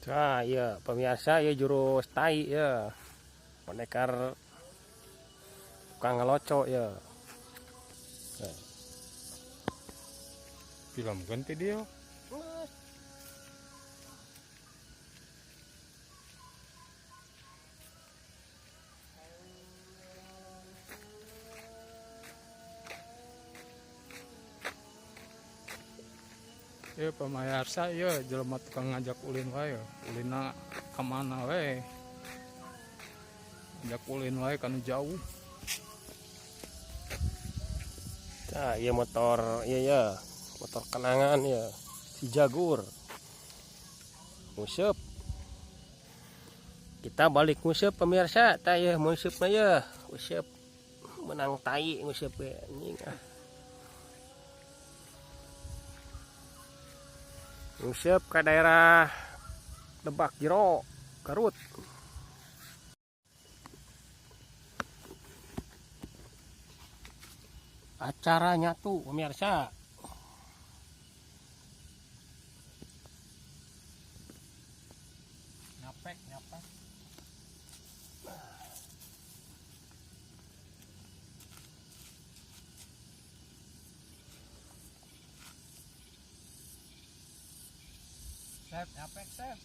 Nah, iya pemirsa ya jurus tai ya. Pendekar tukang ngeloco ya. Film ganti dia. Ya pamayarsa ya jelema tukang ngajak ulin wae. Ulina kemana wae? Ngajak ulin wae kan jauh. Nah, iya motor iya ya. Motor kenangan ya. Si Jagur. Ngusep. Kita balik ngusep pemirsa, tah ya ngusep na ya. Ngusep menang tai ngusep ya anjing ah. Ngusep ke daerah Lebak Jero, Garut. Acaranya tuh pemirsa. Nyapek, nyapek. Sep, nyapek, Sep.